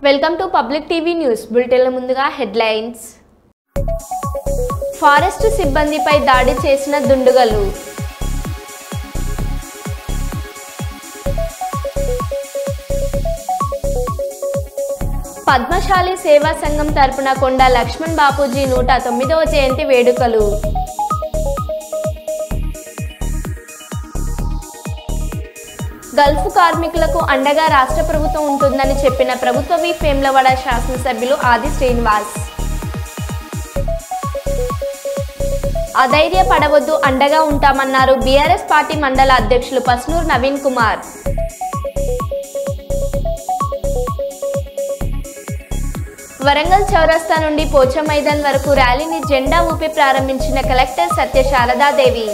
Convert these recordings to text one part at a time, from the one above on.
Welcome to public TV news బులెటిన్ల ముందుగా headlines. Forest సిబ్బందిపై దాడి చేసిన దుండగులు. పద్మశాలి సేవా సంఘం తరపున కొండ లక్ష్మణ్ బాపూజీ 109వ జయంతి వేడుకలు. గల్ఫ్ కార్మికులకు అండగా రాష్ట్ర ప్రభుత్వం ఉంటుందని చెప్పిన ప్రభుత్వ విప్ వేములవాడ శాసనసభ్యులు ఆది శ్రీనివాస్. అధైర్యపడవద్దు, అండగా ఉంటామన్నారు బీఆర్ఎస్ పార్టీ మండల అధ్యక్షులు పస్నూర్ నవీన్ కుమార్. వరంగల్ చౌరస్తా నుండి పోచ మైదాన్ వరకు ర్యాలీని జెండా ఊపి ప్రారంభించిన కలెక్టర్ సత్య శారదాదేవి.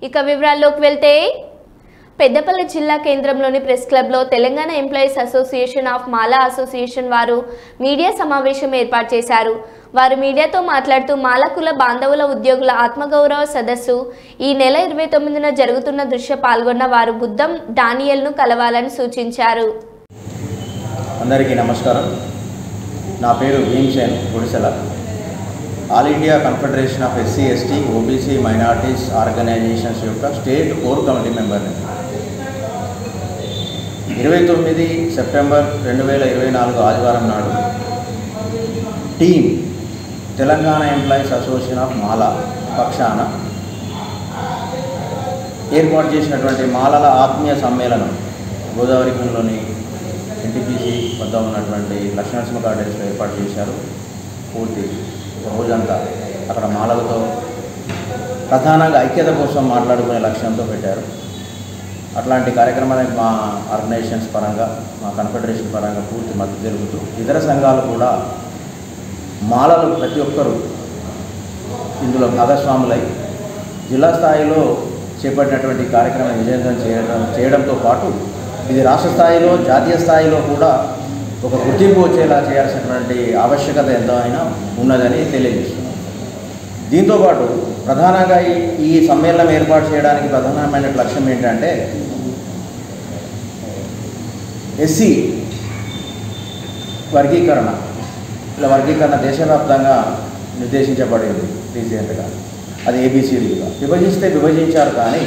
ఇక వివరాల్లోకి వెళ్తే, పెద్దపల్లి జిల్లా కేంద్రంలోని ప్రెస్ క్లబ్లో Telangana employees association of Mala association వారు మీడియా సమావేశం ఏర్పాటు చేశారు. వారు మీడియాతో మాట్లాడుతూ మాల కుల బాంధవుల ఉద్యోగుల ఆత్మగౌరవ సదస్సు ఈ నెల 29న జరుగుతున్న దృశ్య పాల్గొన్న వారు బుద్ధం డానియల్ను కలవాలని సూచించారు. అందరికీ నమస్కారం. నా పేరు Bhimsen Gudisela. All India confederation of SC ST OBC minorities organizations యొక్క స్టేట్ కోర్ కమిటీ మెంబర్ని. 29 సెప్టెంబర్ 2024 ఆదివారం నాడు team Telangana employees association of Mala పక్షాన ఏర్పాటు చేసినటువంటి మాలల ఆత్మీయ సమ్మేళనం గోదావరిఖంలోని ఎన్టీపీసీ వద్ద ఉన్నటువంటి లక్ష్మీనరసింహ గార్డెన్స్లో ఏర్పాటు చేశారు. పూర్తి రోజంతా అక్కడ మాలలతో ప్రధానంగా ఐక్యత కోసం మాట్లాడుకునే లక్ష్యంతో పెట్టారు. అట్లాంటి కార్యక్రమానికి మా ఆర్గనైజేషన్స్ పరంగా, మా కన్ఫెడరేషన్ పరంగా పూర్తి మద్దతు జరుగుతూ ఇతర సంఘాలు కూడా మాలలు ప్రతి ఒక్కరూ ఇందులో భాగస్వాములై జిల్లా స్థాయిలో చేపట్టినటువంటి కార్యక్రమం విజయవంతం చేయడంతో పాటు ఇది రాష్ట్ర స్థాయిలో, జాతీయ స్థాయిలో కూడా ఒక గుర్తింపు వచ్చేలా చేయాల్సినటువంటి ఆవశ్యకత ఎంతైనా ఉన్నదని తెలియజేస్తున్నాం. దీంతోపాటు ప్రధానంగా ఈ సమ్మేళనం ఏర్పాటు చేయడానికి ప్రధానమైన లక్ష్యం ఏంటంటే, ఎస్సీ వర్గీకరణ దేశవ్యాప్తంగా నిర్దేశించబడింది రీసెంట్గా. అది ఏబిసిడీగా విభజించారు. కానీ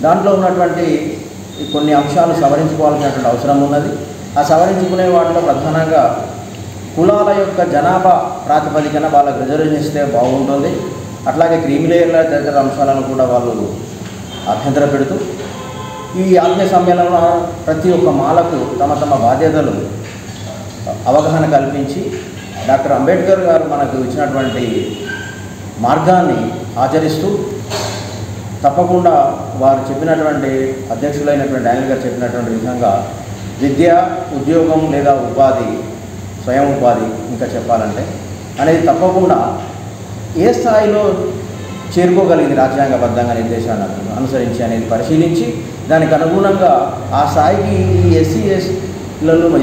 దాంట్లో ఉన్నటువంటి కొన్ని అంశాలు సవరించుకోవాల్సినటువంటి అవసరం ఉన్నది. ఆ సవరించుకునే వాటిలో ప్రధానంగా కులాల యొక్క జనాభా ప్రాతిపదికన వాళ్ళకి రిజర్వేషన్ ఇస్తే బాగుంటుంది. అట్లాగే క్రీమిలేయర్ల తదితర అంశాలను కూడా వాళ్ళు అభ్యంతర పెడుతూ ఈ ఆత్మీయ సమ్మేళనంలో ప్రతి ఒక్క మాలకు తమ తమ బాధ్యతలు అవగాహన కల్పించి డాక్టర్ అంబేద్కర్ గారు మనకు ఇచ్చినటువంటి మార్గాన్ని ఆచరిస్తూ తప్పకుండా వారు చెప్పినటువంటి అధ్యక్షులైనటువంటి డానియల్ గారు చెప్పినటువంటి విధంగా విద్య, ఉద్యోగం లేదా ఉపాధి, స్వయం ఉపాధి ఇంకా చెప్పాలంటే అనేది తప్పకుండా ఏ స్థాయిలో చేరుకోగలిగింది రాజ్యాంగబద్ధంగా నిర్దేశాలను అనుసరించి అనేది పరిశీలించి దానికి అనుగుణంగా ఆ స్థాయికి ఈ ఎస్సీ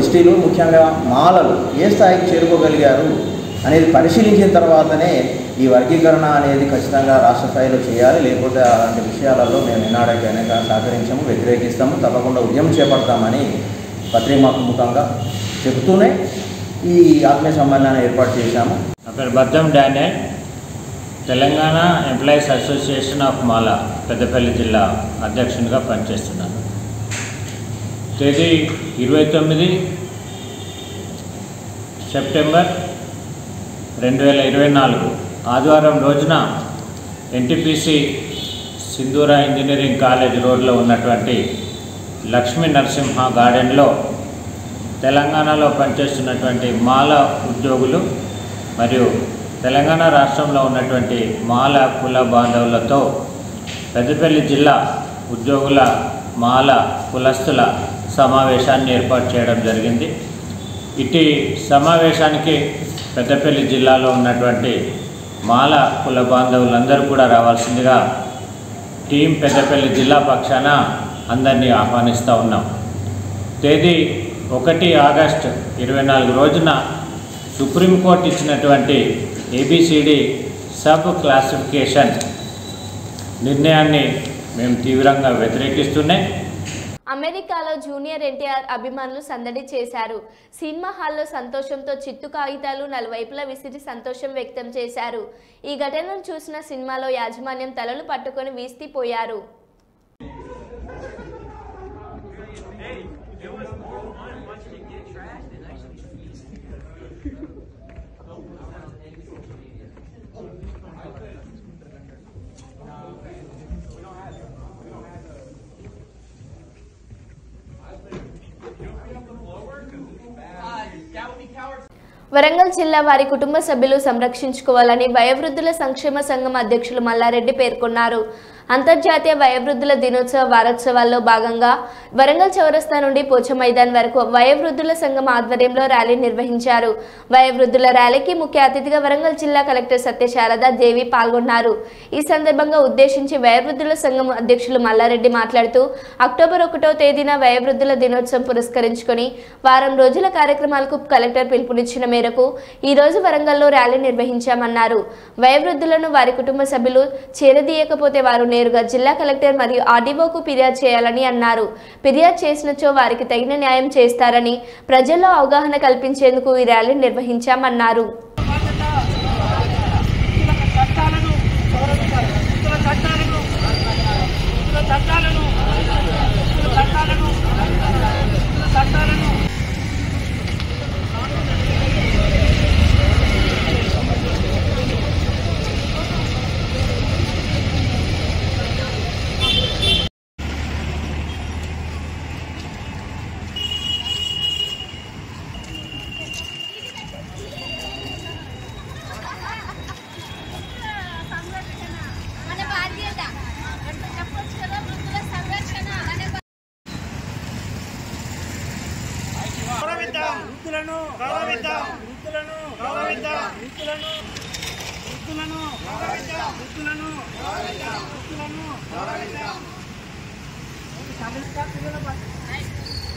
ఎస్టీలు ముఖ్యంగా మాలలు ఏ స్థాయికి చేరుకోగలిగారు అనేది పరిశీలించిన తర్వాతనే ఈ వర్గీకరణ అనేది ఖచ్చితంగా రాష్ట్ర స్థాయిలో చేయాలి. లేకపోతే అలాంటి విషయాలలో మేము నినాడకైనా సహకరించాము, వ్యతిరేకిస్తాము, తప్పకుండా ఉద్యమం చేపడతామని పత్రికాముఖంగా చెబుతూనే ఈ ఆత్మీయ సమ్మేళనాన్ని ఏర్పాటు చేశాము. నా పేరు Baddam Daniel, Telangana employees association of Mala Peddapalli జిల్లా అధ్యక్షునిగా పనిచేస్తున్నాను. తేదీ 29 సెప్టెంబర్ 2024 ఆదివారం రోజున ఎన్టీపీసీ సింధూరా ఇంజనీరింగ్ కాలేజ్ రోడ్లో ఉన్నటువంటి లక్ష్మీ నరసింహ గార్డెన్లో తెలంగాణలో పనిచేస్తున్నటువంటి మాల ఉద్యోగులు మరియు తెలంగాణ రాష్ట్రంలో ఉన్నటువంటి మాల కుల బాంధవులతో పెద్దపల్లి జిల్లా ఉద్యోగుల మాల కులస్తుల సమావేశాన్ని ఏర్పాటు చేయడం జరిగింది. ఇటు సమావేశానికి పెద్దపల్లి జిల్లాలో ఉన్నటువంటి మాల కుల బాంధవులందరూ కూడా రావాల్సిందిగా టీం పెద్దపల్లి జిల్లా పక్షాన అందరినీ ఆహ్వానిస్తూ ఉన్నాం. తేదీ 1 ఆగస్టు 24 రోజున సుప్రీంకోర్టు ఇచ్చినటువంటి ఏబిసిడి సబ్ క్లాసిఫికేషన్ నిర్ణయాన్ని మేము తీవ్రంగా వ్యతిరేకిస్తున్నాం. అమెరికాలో జూనియర్ ఎన్టీఆర్ అభిమానులు సందడి చేశారు. సినిమా హాల్లో సంతోషంతో చిత్తు కాగితాలు నలువైపులా విసిరి సంతోషం వ్యక్తం చేశారు. ఈ ఘటనను చూసిన సినిమాలో యాజమాన్యం తలలు పట్టుకొని వీస్తిపోయారు. వరంగల్ జిల్లా వారి కుటుంబ సభ్యులు సంరక్షించుకోవాలని వయోవృద్ధుల సంక్షేమ సంఘం అధ్యక్షులు మల్లారెడ్డి పేర్కొన్నారు. అంతర్జాతీయ వయోవృద్ధుల దినోత్సవ వారోత్సవాల్లో భాగంగా వరంగల్ చౌరస్తా నుండి పోచ మైదాన్ వరకు వయోవృద్ధుల సంఘం ఆధ్వర్యంలో ర్యాలీ నిర్వహించారు. వయోవృద్ధుల ర్యాలీకి ముఖ్య అతిథిగా వరంగల్ జిల్లా కలెక్టర్ సత్యశారద దేవి పాల్గొన్నారు. ఈ సందర్భంగా ఉద్దేశించి వయోవృద్ధుల సంఘం అధ్యక్షులు మల్లారెడ్డి మాట్లాడుతూ అక్టోబర్ 1వ తేదీన వయోవృద్ధుల దినోత్సవం పురస్కరించుకొని వారం రోజుల కార్యక్రమాలకు కలెక్టర్ పిలుపునిచ్చిన మేరకు ఈ రోజు వరంగల్లో ర్యాలీ నిర్వహించామన్నారు. వయోవృద్ధులను వారి కుటుంబ సభ్యులు చేరదీయకపోతే వారు నేరుగా జిల్లా కలెక్టర్ మరియు ఆర్డీఓకు ఫిర్యాదు చేయాలని అన్నారు. ఫిర్యాదు చేసినచో వారికి తగిన న్యాయం చేస్తారని ప్రజల్లో అవగాహన కల్పించేందుకు ఈ ర్యాలీ నిర్వహించామన్నారు.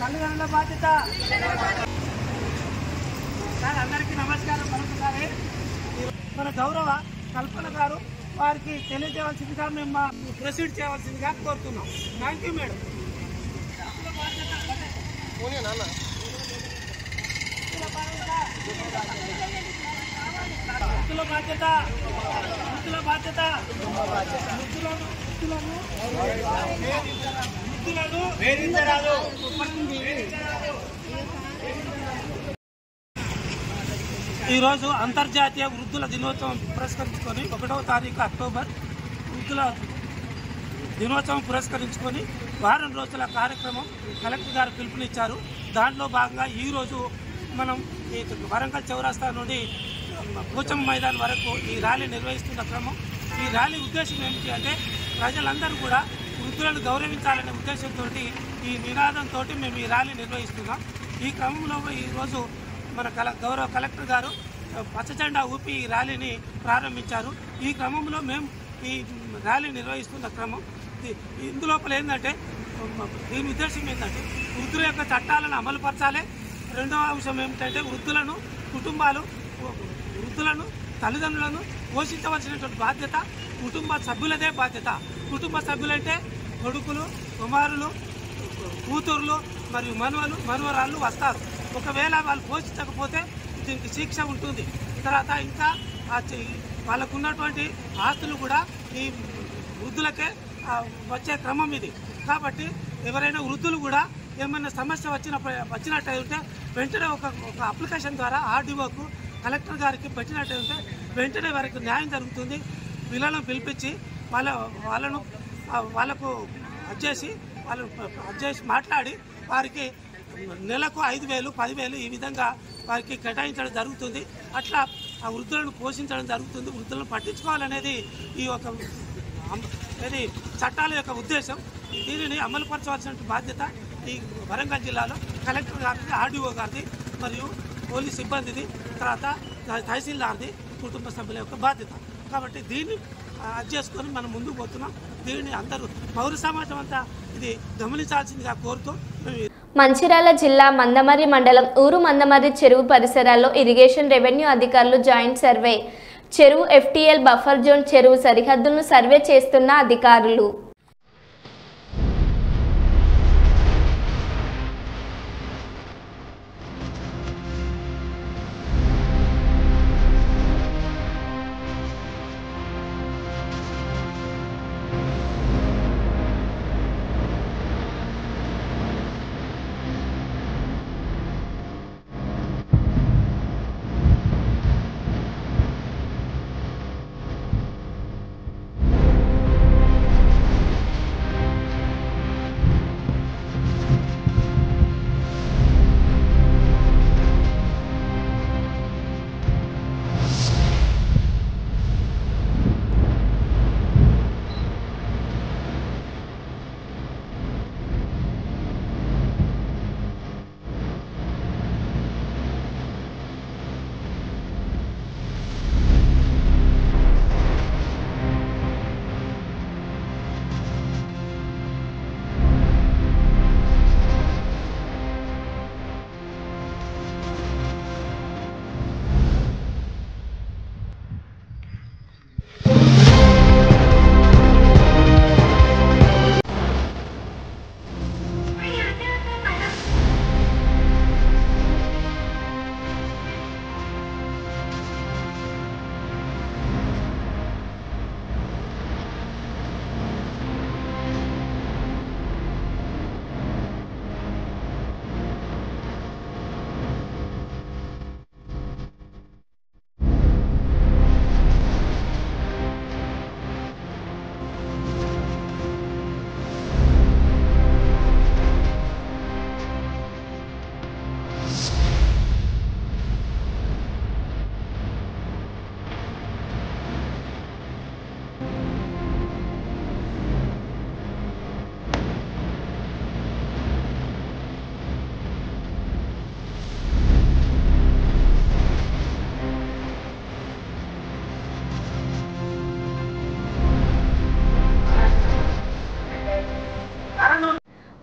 తల్లిదండ్రుల బాధ్యత. అందరికీ నమస్కారం. మరొకసారి మన గౌరవ కల్పన గారు వారికి తెలియజేయవలసిందిగా మేము ప్రొసీడ్ చేయవలసిందిగా కోరుతున్నాం. Thank you madam. వృద్ధుల బాధ్యత, వృద్ధుల బాధ్యత, వృద్ధులను వేధించరాదు. ఈరోజు అంతర్జాతీయ వృద్ధుల దినోత్సవం పురస్కరించుకొని 1వ తారీఖు అక్టోబర్ వృద్ధుల దినోత్సవం పురస్కరించుకొని వారం రోజుల కార్యక్రమం కలెక్టర్ గారు పిలుపునిచ్చారు. దాంట్లో భాగంగా ఈరోజు మనం ఈ వరంగల్ చౌరస్తా నుండి పోచమ్మ మైదాన్ వరకు ఈ ర్యాలీ నిర్వహిస్తున్న క్రమం. ఈ ర్యాలీ ఉద్దేశం ఏమిటి అంటే ప్రజలందరూ కూడా వృద్ధులను గౌరవించాలనే ఉద్దేశంతో ఈ నినాదంతో మేము ఈ ర్యాలీ నిర్వహిస్తున్నాం. ఈ క్రమంలో ఈరోజు మన గౌరవ కలెక్టర్ గారు పచ్చజెండా ఊపి ఈ ర్యాలీని ప్రారంభించారు. ఈ క్రమంలో మేము ఈ ర్యాలీ నిర్వహిస్తున్న క్రమం ఇందులోపల ఏంటంటే దీని ఉద్దేశం ఏంటంటే వృద్ధుల యొక్క చట్టాలను అమలుపరచాలి. రెండవ అంశం ఏమిటంటే వృద్ధులను కుటుంబాలు వృద్ధులను తల్లిదండ్రులను పోషించవలసినటువంటి బాధ్యత కుటుంబ సభ్యులదే బాధ్యత. కుటుంబ సభ్యులంటే కొడుకులు, కుమారులు, కూతుర్లు మరియు మనవరాళ్ళు వస్తారు. ఒకవేళ వాళ్ళు పోషించకపోతే దీనికి శిక్ష ఉంటుంది. తర్వాత ఇంకా వాళ్ళకు ఉన్నటువంటి ఆస్తులు కూడా ఈ వృద్ధులకే వచ్చే క్రమం ఇది. కాబట్టి ఎవరైనా వృద్ధులు కూడా ఏమైనా సమస్య వచ్చినట్టయితే వెంటనే ఒక అప్లికేషన్ ద్వారా ఆర్డీఓకు కలెక్టర్ గారికి పెట్టినట్టయితే వెంటనే వారికి న్యాయం జరుగుతుంది. పిల్లలను పిలిపించి వాళ్ళకు అడ్జేసి మాట్లాడి వారికి నెలకు 5,000, 10,000 ఈ విధంగా వారికి కేటాయించడం జరుగుతుంది. అట్లా ఆ వృద్ధులను పోషించడం జరుగుతుంది. వృద్ధులను పట్టించుకోవాలనేది ఈ ఒక చట్టాల యొక్క ఉద్దేశం. దీనిని అమలుపరచవలసిన బాధ్యత ఈ వరంగల్ జిల్లాలో కలెక్టర్ గారిది, ఆర్డీఓ గారిది మరియు పోలీస్ సిబ్బందిది, తర్వాత తహసీల్దార్ది, కుటుంబ సభ్యుల యొక్క బాధ్యత. కాబట్టి దీన్ని చేసుకొని మనం ముందుకు పోతున్నాం. దీనిని అందరూ పౌర సమాజం అంతా ఇది గమనించాల్సిందిగా కోరుతూ మంచిర్యాల జిల్లా మందమర్రి మండలం ఊరు మందమర్రి చెరువు పరిసరాల్లో ఇరిగేషన్ రెవెన్యూ అధికారులు జాయింట్ సర్వే చెరువు FTL బఫర్ జోన్ చెరువు సరిహద్దులను సర్వే చేస్తున్న అధికారులు.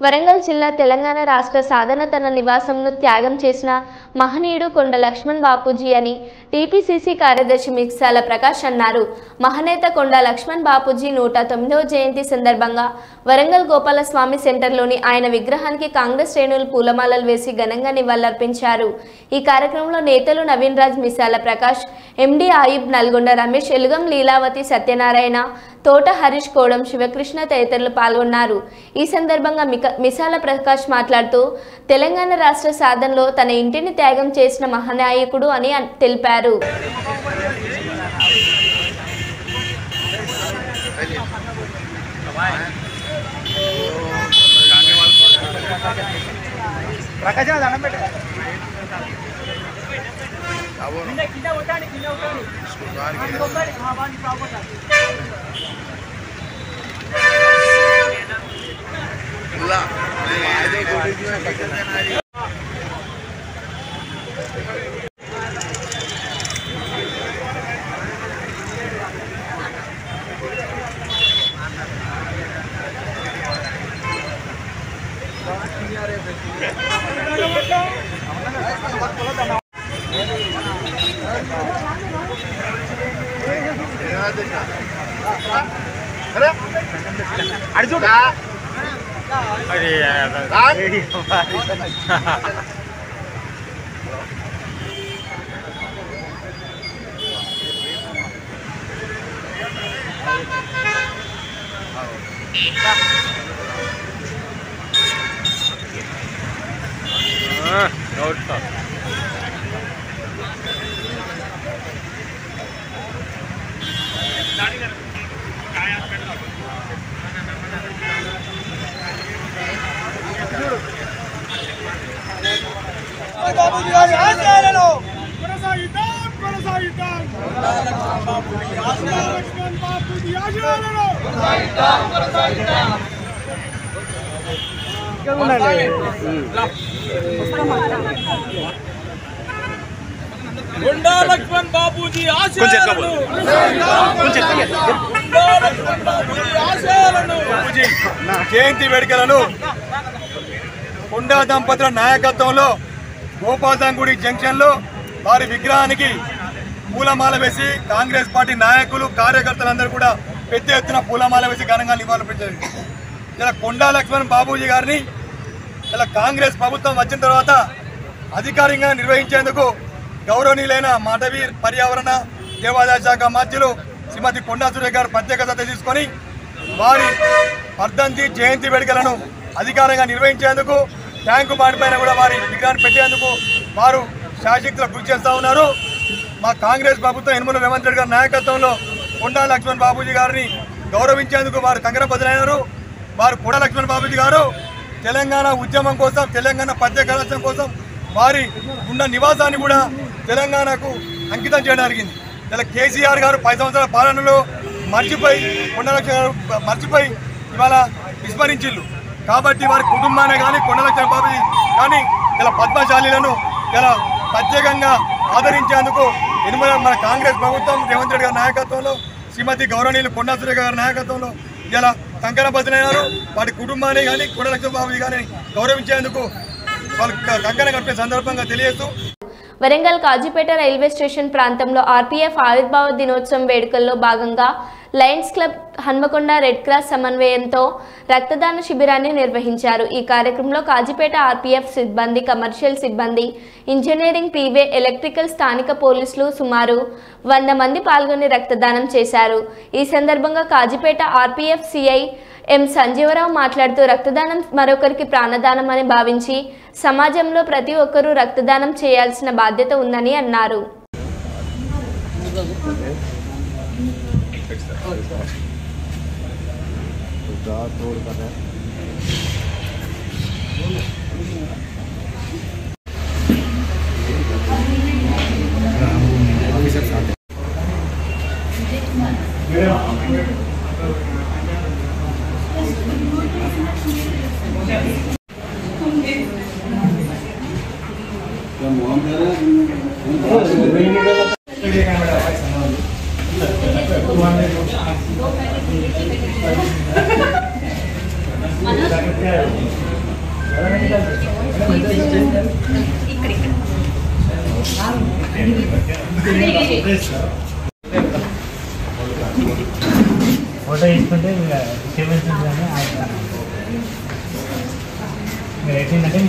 వరంగల్ జిల్లా తెలంగాణ రాష్ట్ర సాధన తన నివాసంను త్యాగం చేసిన మహనీయుడు కొండ లక్ష్మణ్ బాపూజీ అని టీపీసీసీ కార్యదర్శి మిక్సాల ప్రకాష్ అన్నారు. మహనేత కొండ లక్ష్మణ్ బాపూజీ 109వ జయంతి సందర్భంగా వరంగల్ గోపాలస్వామి సెంటర్లోని ఆయన విగ్రహానికి కాంగ్రెస్ శ్రేణులు పూలమాలలు వేసి ఘనంగా నివాళులర్పించారు. ఈ కార్యక్రమంలో నేతలు నవీన్ రాజ్, మిసాల ప్రకాష్, ఎండి ఆయుబ్, నల్గొండ రమేష్, ఎలుగం లీలావతి, సత్యనారాయణ, తోట హరీష్, కోడం శివకృష్ణ తదితరులు పాల్గొన్నారు. ఈ సందర్భంగా మిసాల ప్రకాష్ మాట్లాడుతూ తెలంగాణ రాష్ట్ర సాధనలో తన ఇంటిని త్యాగం చేసిన మహానాయకుడు అని తెలిపారు. కొండా లక్ష్మణ్ బాపూజీ ఆశయాలను జయంతి వేడుకలను కొండా దంపతుల నాయకత్వంలో గోపాల్దంగుడి జంక్షన్లో వారి విగ్రహానికి పూలమాల వేసి కాంగ్రెస్ పార్టీ నాయకులు కార్యకర్తలందరూ కూడా పెద్ద ఎత్తున పూలమాల వేసి ఘనంగా నివాళులర్పించారు. ఇలా కొండా లక్ష్మణ్ బాబూజీ గారిని ఇలా కాంగ్రెస్ ప్రభుత్వం వచ్చిన తర్వాత అధికారికంగా నిర్వహించేందుకు గౌరవనీయులైన మాటవీ పర్యావరణ దేవాదాయ శాఖ మంత్రులు శ్రీమతి కొండా సురేఖ గారు ప్రత్యేక శ్రద్ధ తీసుకొని వారి వర్ధంతి జయంతి వేడుకలను అధికారంగా నిర్వహించేందుకు ట్యాంకు బాండ్ పైన కూడా వారి విగ్రహాన్ని పెట్టేందుకు వారు శాశక్తులు కృషి చేస్తూ ఉన్నారు. మా కాంగ్రెస్ ప్రభుత్వం యనమల రేవంత్ రెడ్డి గారి నాయకత్వంలో కొండా లక్ష్మణ్ బాబూజీ గారిని గౌరవించేందుకు వారు కంకణం బదులైనారు. వారు కొండా లక్ష్మణ్ బాబూజీ గారు తెలంగాణ ఉద్యమం కోసం, తెలంగాణ ప్రత్యేక రాష్ట్రం కోసం వారి ఉన్న నివాసాన్ని కూడా తెలంగాణకు అంకితం చేయడం జరిగింది. ఇలా కేసీఆర్ గారు 10 సంవత్సరాల పాలనలో మర్చిపోయి కొండా లక్ష్మణ్ గారు మర్చిపోయి ఇవాళ విస్మరించిల్లు. కాబట్టి వారి కుటుంబాన్ని కానీ కొండా లక్ష్మణ్ బాబూజీ కానీ ఇలా పద్మశాలీలను ఇలా ప్రత్యేకంగా ఆదరించేందుకు మన కాంగ్రెస్ ప్రభుత్వం రేవంత్ రెడ్డి గారి నాయకత్వంలో శ్రీమతి గౌరవనీయులు కొండా సురేఖ గారి నాయకత్వంలో ఇలా కంకణ బదిలైనారు. వారి కుటుంబాన్ని కానీ కొండా లక్ష్మణ్ బాబూజీ గారిని గౌరవించేందుకు వాళ్ళు కంకణ కట్టే సందర్భంగా తెలియజేస్తూ వరంగల్ కాజీపేట రైల్వే స్టేషన్ ప్రాంతంలో ఆర్పీఎఫ్ ఆవిర్భావ దినోత్సవం వేడుకల్లో భాగంగా Lions club Hanamkonda red cross సమన్వయంతో రక్తదాన శిబిరాన్ని నిర్వహించారు. ఈ కార్యక్రమంలో కాజీపేట ఆర్పీఎఫ్ సిబ్బంది, కమర్షియల్ సిబ్బంది, ఇంజనీరింగ్, పీవే, ఎలక్ట్రికల్, స్థానిక పోలీసులు సుమారు 100 మంది పాల్గొని రక్తదానం చేశారు. ఈ సందర్భంగా కాజీపేట ఆర్పీఎఫ్ సిఐ ఎం సంజీవరావు మాట్లాడుతూ రక్తదానం మరొకరికి ప్రాణదానం అని భావించి సమాజంలో ప్రతి ఒక్కరూ రక్తదానం చేయాల్సిన బాధ్యత ఉందని అన్నారు. ఫోటో తీసుకుంటే క్షమించిందని మీరు ఎట్టిందంటే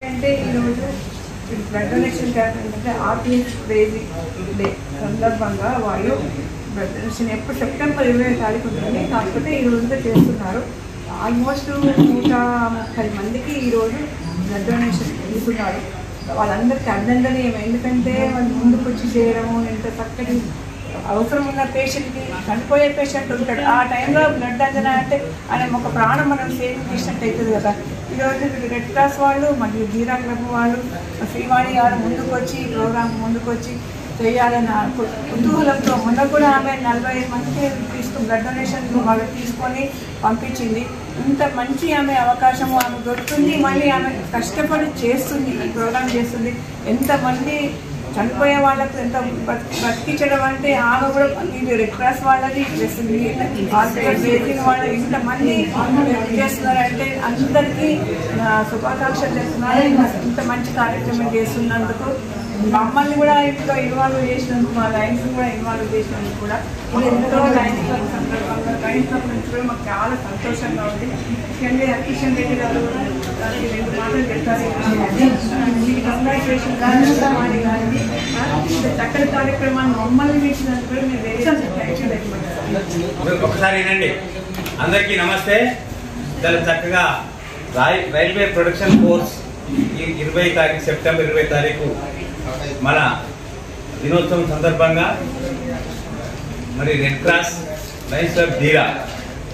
అంటే ఈరోజు బ్లడ్ డొనేషన్ క్యాంప్ ఏంటంటే ఆర్పీఎఫ్ డే సందర్భంగా వాళ్ళు బ్లడ్ డొనేషన్ ఎప్పుడు సెప్టెంబర్ 20వ తారీఖు ఉంటుంది. కాకపోతే ఈ రోజుతో చేస్తున్నారు. ఆల్మోస్ట్ 130 మందికి ఈరోజు బ్లడ్ డొనేషన్ తీసుకున్నారు. వాళ్ళందరికీ అభినందనీయం. ఎందుకంటే వాళ్ళు ముందుకు వచ్చి చేయడము, ఎంత చక్కటి అవసరం ఉన్న పేషెంట్కి, చనిపోయే పేషెంట్ ఉంటాడు, ఆ టైంలో బ్లడ్ అంజనా అంటే ఆయన ఒక ప్రాణం మనం సేవింగ్ చేసినట్టు అవుతుంది కదా. ఈరోజు రెడ్ క్రాస్ వాళ్ళు మరియు జీరా క్లబ్ వాళ్ళు, శ్రీవాణి గారు ముందుకు వచ్చి ఈ ప్రోగ్రామ్ ముందుకు వచ్చి చేయాలన్న కుతూహలంతో మొన్న కూడా ఆమె 45 మందికి బ్లడ్ డొనేషన్ వాళ్ళు తీసుకొని పంపించింది. ఇంత మంచి ఆమె అవకాశము ఆమె దొరుకుతుంది. మళ్ళీ ఆమె కష్టపడి చేస్తుంది, ఈ ప్రోగ్రామ్ చేస్తుంది. ఎంతమంది చనిపోయే వాళ్ళకు ఎంత బతికించడం అంటే ఆమె కూడా ఇది రెడ్ క్రాస్ వాళ్ళది చేసిన వాళ్ళు ఇంతమంది చేస్తున్నారంటే అందరికీ శుభాకాంక్షలు చేస్తున్నారు. ఇంత మంచి కార్యక్రమం చేస్తున్నందుకు మమ్మల్ని కూడా ఇంట్లో ఇన్వాల్వ్ చేసినందుకు, మా లైన్స్ కూడా ఇన్వాల్వ్ చేసినందుకు కూడా ఇది ఎంతో లైన్స్ క్లబ్ సందర్భంగా లైన్స్ క్లబ్ నుంచి కూడా మాకు చాలా సంతోషంగా ఉంది. ముఖ్యంగా కిషన్ రెడ్డి గారు దానికి 2 మాటలు చెప్తారు. కంగ్రాచులేషన్ గారిని చక్కటి కార్యక్రమాన్ని మమ్మల్ని చేసినందుకు కూడా మేము వేరే ఒకసారి వినండి. అందరికీ నమస్తే. చాలా చక్కగా రైల్వే ప్రొడక్షన్ కోర్స్ 20 తారీఖు సెప్టెంబర్ 20 తారీఖు మన దినోత్సవం సందర్భంగా మరి రెడ్ క్రాస్ లయన్స్ క్లబ్ జీరా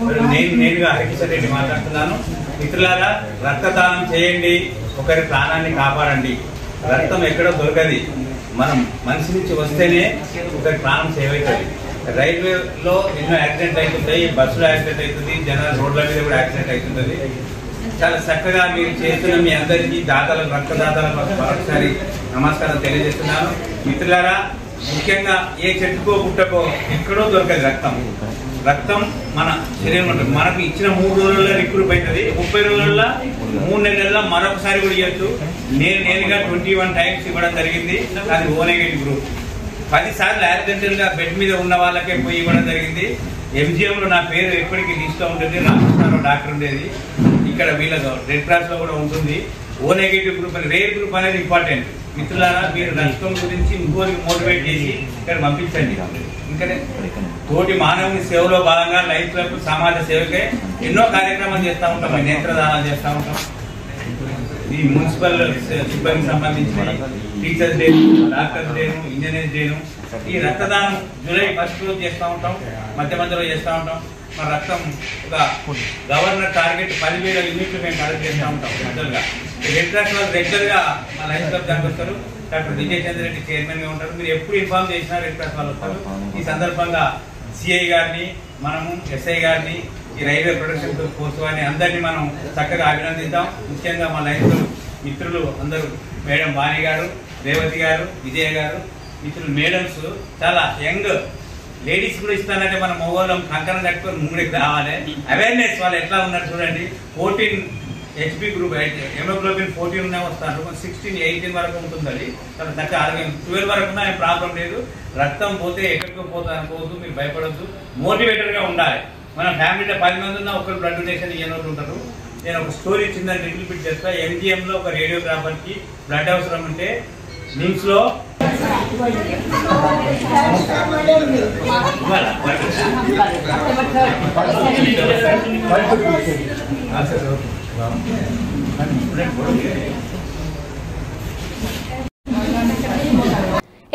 మరి నేనుగా హరికిషన్ రెడ్డి మాట్లాడుతున్నాను. మిత్రులారా, రక్తదానం చేయండి, ఒకరి ప్రాణాన్ని కాపాడండి. రక్తం ఎక్కడో దొరకది, మనం మనిషి నుంచి వస్తేనే ఒకరి ప్రాణం సేవ్ అవుతుంది. రైల్వేలో ఎన్నో యాక్సిడెంట్ అవుతుంటాయి, బస్సులో యాక్సిడెంట్ అవుతుంది, జనాల రోడ్ల మీద కూడా యాక్సిడెంట్ అవుతుంటుంది. చాలా చక్కగా మీరు చేస్తున్న మీ అందరికీ దాతలకు, రక్తదాతలకు మరొకసారి నమస్కారం తెలియజేస్తున్నాను. మిత్రులారా, ముఖ్యంగా ఏ చెట్టుకో పుట్టకో ఎక్కడో దొరకదు రక్తం. రక్తం మన శరీరం ఉంటుంది. మనకు ఇచ్చిన 3 రోజుల్లో రిక్రూట్ అవుతుంది. 30 రోజుల్లో 3 నెలల్లో మరొకసారి కూడా ఇవ్వచ్చు. నేనుగా 21 టైమ్స్ ఇవ్వడం జరిగింది. అది O నెగటివ్ గ్రూప్. 10 సార్లు యాక్సిడెంటల్గా బెడ్ మీద ఉన్న వాళ్ళకే పోయి ఇవ్వడం జరిగింది. MGMలో నా పేరు ఎప్పటికీ లిస్ట్లో ఉంటుంది. రామకృష్ణరావు డాక్టర్ ఉండేది. ఇక్కడ వీళ్ళకు రెడ్ క్రాస్లో కూడా ఉంటుంది. O నెగటివ్ గ్రూప్ అని రేర్ గ్రూప్ అనేది ఇంపార్టెంట్. మిత్రులారా, మీరు రక్తం గురించి ఇంకోరికి మోటివేట్ చేసి ఇక్కడ పంపించండి. ఇంకా తోటి మానవుని సేవలో భాగంగా లైఫ్ క్లబ్ సమాజ సేవకే ఎన్నో కార్యక్రమాలు చేస్తూ ఉంటాం. నేత్రదానాలు చేస్తూ ఉంటాం. ఈ మున్సిపల్ సిబ్బందికి సంబంధించి టీచర్స్ డే, డాక్టర్స్ డేను, ఇంజనీర్స్ డేను, ఈ రక్తదానం జూలై 1st రోజు చేస్తూ ఉంటాం. మధ్యలో చేస్తూ ఉంటాం. మన రక్తం ఒక గవర్నర్ టార్గెట్ 10,000 యూనిట్లు మేము కలెక్ట్ చేస్తూ ఉంటాం. రెగ్యులర్గా రెడ్ క్రాస్ వాళ్ళు రెగ్యులర్గా మా లైఫ్ క్లబ్ దానికి వస్తారు. డాక్టర్ విజయ్ చంద్ర రెడ్డి చైర్మన్గా ఉంటారు. మీరు ఎప్పుడు ఇన్ఫార్మ్ చేసినా రెడ్ క్రాస్ వాళ్ళు వస్తారు. ఈ సందర్భంగా సిఐ గారిని, మనము ఎస్ఐ గారిని, ఈ రైల్వే ప్రొడక్షన్ ఫోర్స్ వారిని అందరినీ మనం చక్కగా అభినందిద్దాం. ముఖ్యంగా మా లైఫ్ మిత్రులు అందరూ మేడం వాణి గారు, రేవతి గారు, విజయ గారు, మిత్రులు మేడమ్స్ చాలా యంగ్ లేడీస్ కూడా ఇస్తానంటే మన మొగోళ్ళం కంకణం కట్టుకొని ముందుకు రావాలి. అవేర్నెస్ వాళ్ళు ఎట్లా ఉన్నారు చూడండి. 14 HP గ్రూప్, హెమోగ్లోబిన్ 14 ఉన్నా వస్తారు. 16, 18 వరకు ఉంటుంది. అది చాలా చక్కగా ఆరోగ్యం. 12 వరకు ఉన్నా ప్రాబ్లం లేదు. రక్తం పోతే ఎక్కడికి పోతా అనుకోవద్దు. మీరు భయపడద్దు. మోటివేటెడ్గా ఉండాలి. మన ఫ్యామిలీలో 10 మంది ఉన్నా ఒకరు బ్లడ్ డొనేషన్ ఇవ్వనోళ్ళు ఉంటారు. నేను ఒక స్టోరీ చిన్న లిటిల్ బిట్ చేస్తా. MGMలో ఒక రేడియోగ్రాఫర్కి బ్లడ్ అవసరం ఉంటే నిమ్స్లో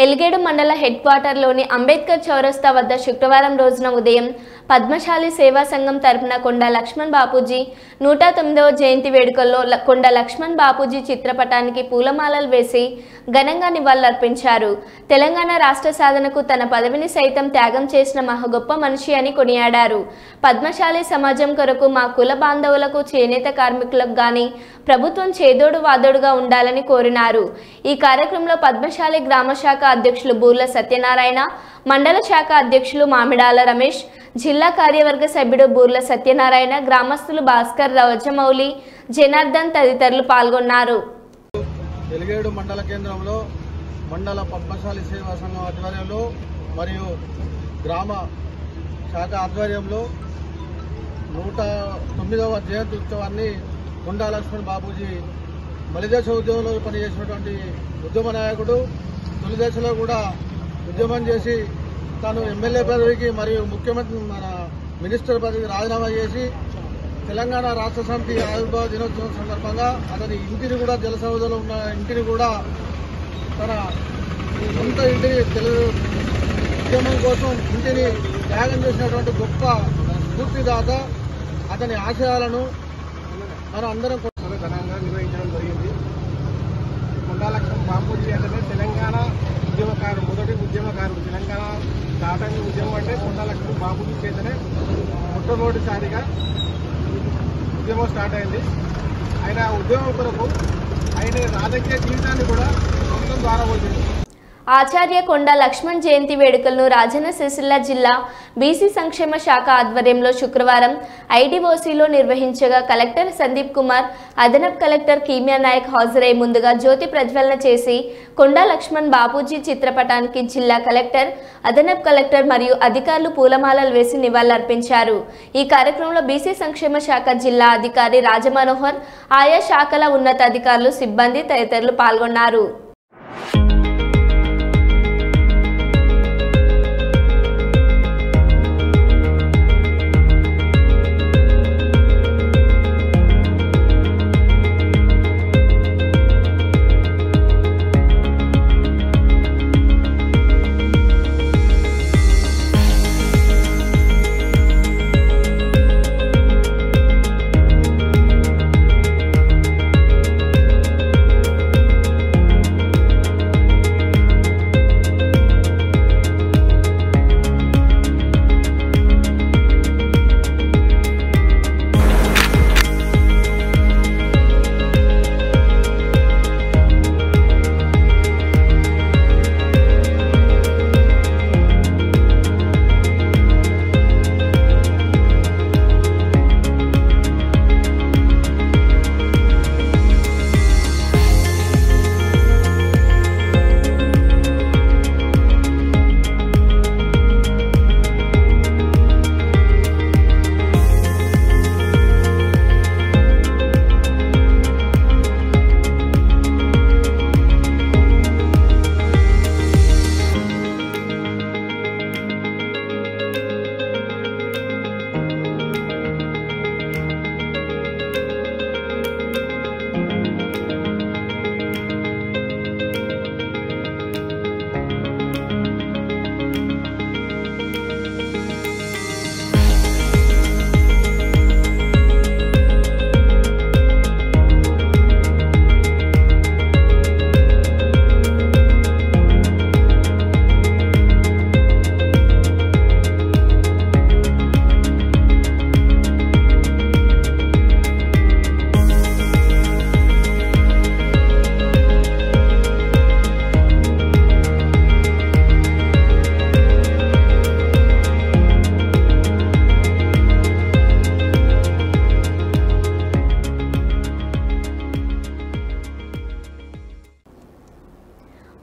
ఎల్గేడు మండల హెడ్ క్వార్టర్లోని అంబేద్కర్ చౌరస్తా వద్ద శుక్రవారం రోజున ఉదయం పద్మశాలి సేవా సంఘం తరపున కొండా లక్ష్మణ్ బాపూజీ 109వ జయంతి వేడుకల్లో కొండా లక్ష్మణ్ బాపూజీ చిత్రపటానికి పూలమాలలు వేసి ఘనంగా నివాళులర్పించారు. తెలంగాణ రాష్ట్ర సాధనకు తన పదవిని సైతం త్యాగం చేసిన మహా గొప్ప మనిషి అని కొనియాడారు. పద్మశాలి సమాజం కొరకు మా కుల బాంధవులకు, చేనేత కార్మికులకు గాని ప్రభుత్వం చేదోడు వాదోడుగా ఉండాలని కోరినారు. ఈ కార్యక్రమంలో పద్మశాలి గ్రామ శాఖ అధ్యక్షులు బూర్ల సత్యనారాయణ, మండల శాఖ అధ్యక్షులు మామిడాల రమేష్, జిల్లా కార్యవర్గ సభ్యుడు బూర్ల సత్యనారాయణ, గ్రామస్తులు భాస్కర్, రవజమౌలి, జనార్దన్ తదితరులు పాల్గొన్నారు. ఎల్గేడు మండల కేంద్రంలో మండల పద్మశాలి సేవా సంఘం ఆధ్వర్యంలో మరియు గ్రామ శాఖ ఆధ్వర్యంలో 109వ జయంతి ఉత్సవాన్ని కొండా లక్ష్మణ్ బాపూజీ మలిదేశ ఉద్యమంలో పనిచేసినటువంటి ఉద్యమ నాయకుడు. తొలి దశలో కూడా ఉద్యమం చేసి తాను ఎమ్మెల్యే పదవికి మరియు ముఖ్యమంత్రి మన మినిస్టర్ పదవికి రాజీనామా చేసి తెలంగాణ రాష్ట్ర సమితి ఆవిర్భావ దినోత్సవం సందర్భంగా అతని ఇంటిని కూడా జలసౌధలో ఉన్న ఇంటిని కూడా తన సొంత ఇంటిని ఉద్యమం కోసం ఇంటిని త్యాగం చేసినటువంటి గొప్ప స్ఫూర్తిదాత. అతని ఆశయాలను మనం అందరం ఘనంగా నిర్వహించడం జరిగింది. కొండా లక్ష్మణ్ బాపూజీ అంటే తెలంగాణ ఉద్యమకారుడు, మొదటి ఉద్యమకారుడు. తెలంగాణ దాటంగి ఉద్యమం అంటే కొండా లక్ష్మణ్ బాపూజీ చేతనే మొట్టమొదటిసారిగా ఉద్యమం స్టార్ట్ అయింది. ఆయన ఉద్యమం కొరకు ఆయన రాజకీయ జీవితాన్ని కూడా మొత్తం ద్వారా పోతుంది. ఆచార్య కొండా లక్ష్మణ్ జయంతి వేడుకలను రాజన్న సిరిసిల్ల జిల్లా బీసీ సంక్షేమ శాఖ ఆధ్వర్యంలో శుక్రవారం ఐడిఓసిలో నిర్వహించగా కలెక్టర్ సందీప్ కుమార్, అదనపు కలెక్టర్ కీమియా నాయక్ హాజరై ముందుగా జ్యోతి ప్రజ్వలన చేసి కొండా లక్ష్మణ్ బాపూజీ చిత్రపటానికి జిల్లా కలెక్టర్, అదనపు కలెక్టర్ మరియు అధికారులు పూలమాలలు వేసి నివాళులర్పించారు. ఈ కార్యక్రమంలో బీసీ సంక్షేమ శాఖ జిల్లా అధికారి రాజమనోహర్, ఆయా శాఖల ఉన్నతాధికారులు, సిబ్బంది తదితరులు పాల్గొన్నారు.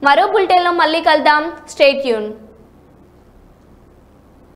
మరో బులెటిన్లో మళ్ళీ కలుద్దాం. Stay tune.